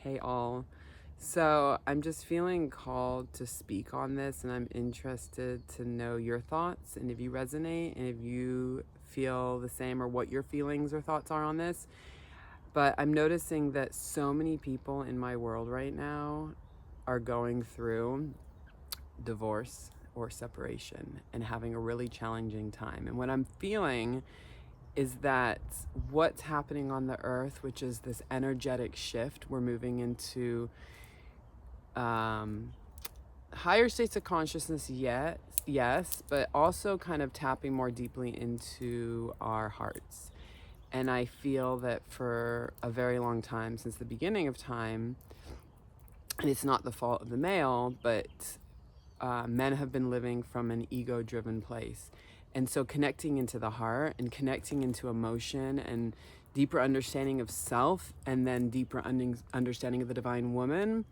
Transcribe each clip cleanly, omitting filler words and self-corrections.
Hey all. So I'm just feeling called to speak on this, and I'm interested to know your thoughts and if you resonate and if you feel the same or what your feelings or thoughts are on this. But I'm noticing that so many people in my world right now are going through divorce or separation and having a really challenging time. And what I'm feeling is that what's happening on the earth, which is this energetic shift, we're moving into higher states of consciousness, yet yes, but also kind of tapping more deeply into our hearts. And I feel that for a very long time, since the beginning of time, and it's not the fault of the male, but men have been living from an ego driven place. And so connecting into the heart and connecting into emotion and deeper understanding of self, and then deeper understanding of the divine woman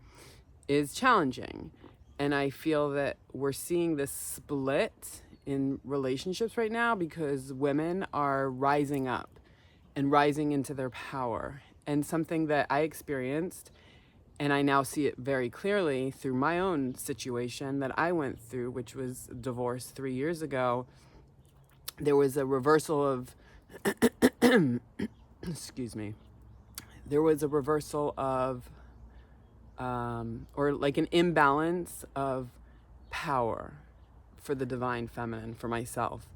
is challenging. And I feel that we're seeing this split in relationships right now because women are rising up and rising into their power. And something that I experienced, and I now see it very clearly through my own situation that I went through, which was divorce 3 years ago. There was a reversal of, excuse me, there was a reversal of, or like an imbalance of power for the divine feminine, for myself.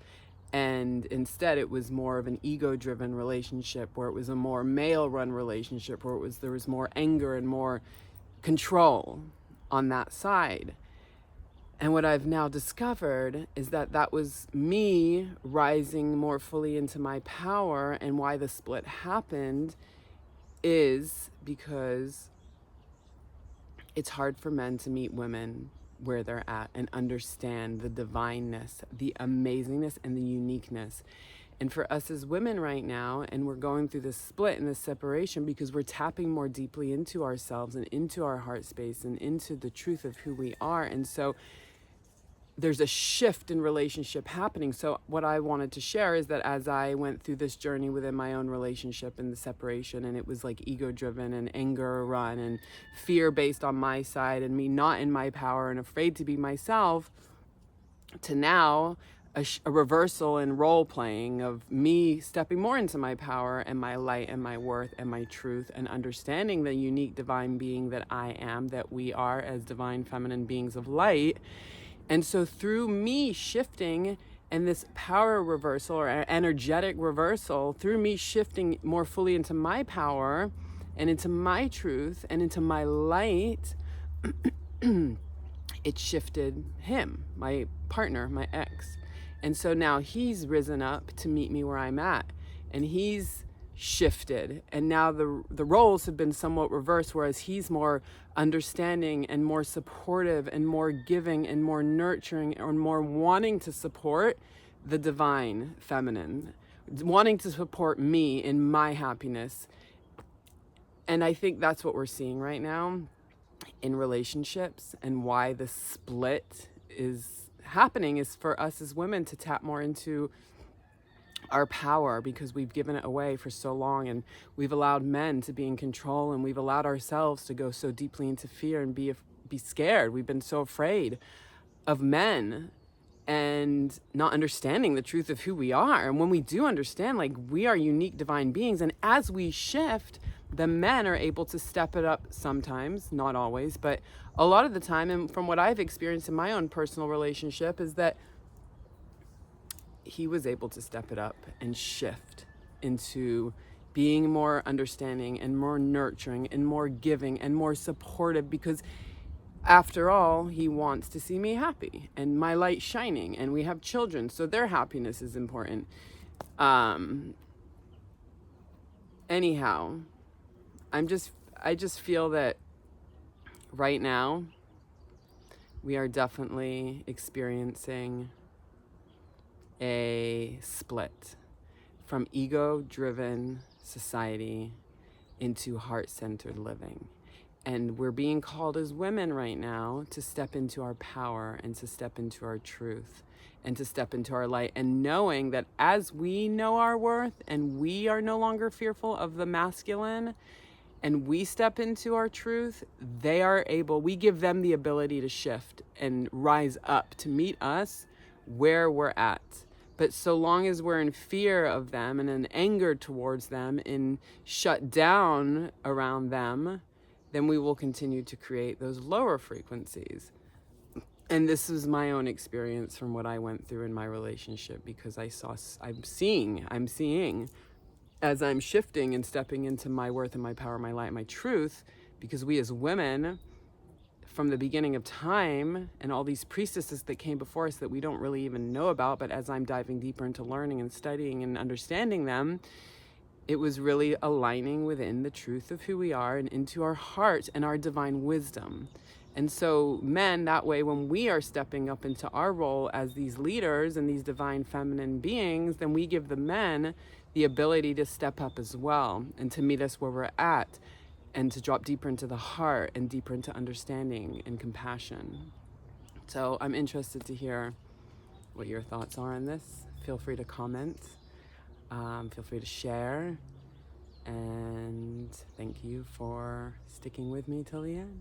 And instead it was more of an ego driven relationship, where it was a more male run relationship, where there was more anger and more control on that side. And what I've now discovered is that that was me rising more fully into my power. And why the split happened is because it's hard for men to meet women where they're at and understand the divineness, the amazingness, and the uniqueness. And for us as women right now, and we're going through this split and this separation because we're tapping more deeply into ourselves and into our heart space and into the truth of who we are. And so there's a shift in relationship happening. So what I wanted to share is that as I went through this journey within my own relationship and the separation, and it was like ego driven and anger run and fear based on my side and me not in my power and afraid to be myself, to now a reversal in role playing of me stepping more into my power and my light and my worth and my truth, and understanding the unique divine being that I am, that we are as divine feminine beings of light. And so through me shifting and this power reversal or energetic reversal, through me shifting more fully into my power and into my truth and into my light, it shifted him, my partner, my ex. And so now he's risen up to meet me where I'm at. And he's shifted. And now the roles have been somewhat reversed, whereas he's more understanding and more supportive and more giving and more nurturing and more wanting to support the divine feminine, wanting to support me in my happiness. And I think that's what we're seeing right now in relationships, and why the split is happening is for us as women to tap more into our power, because we've given it away for so long, and we've allowed men to be in control, and we've allowed ourselves to go so deeply into fear and be scared. We've been so afraid of men and not understanding the truth of who we are. And when we do understand, like, we are unique divine beings, and as we shift, the men are able to step it up sometimes, not always, but a lot of the time. And from what I've experienced in my own personal relationship is that he was able to step it up and shift into being more understanding and more nurturing and more giving and more supportive, because after all, he wants to see me happy and my light shining, and we have children, so their happiness is important. Anyhow, I just feel that right now we are definitely experiencing a split from ego-driven society into heart-centered living. And we're being called as women right now to step into our power and to step into our truth and to step into our light, and knowing that as we know our worth and we are no longer fearful of the masculine, and we step into our truth, we give them the ability to shift and rise up to meet us where we're at. But so long as we're in fear of them and in anger towards them and shut down around them, then we will continue to create those lower frequencies. And this is my own experience from what I went through in my relationship, because I'm seeing as I'm shifting and stepping into my worth and my power, my light, my truth, because we as women, from the beginning of time, and all these priestesses that came before us that we don't really even know about, but as I'm diving deeper into learning and studying and understanding them, it was really aligning within the truth of who we are and into our heart and our divine wisdom. And so men, that way, when we are stepping up into our role as these leaders and these divine feminine beings, then we give the men the ability to step up as well and to meet us where we're at and to drop deeper into the heart and deeper into understanding and compassion. So I'm interested to hear what your thoughts are on this. Feel free to comment. Feel free to share. And thank you for sticking with me till the end.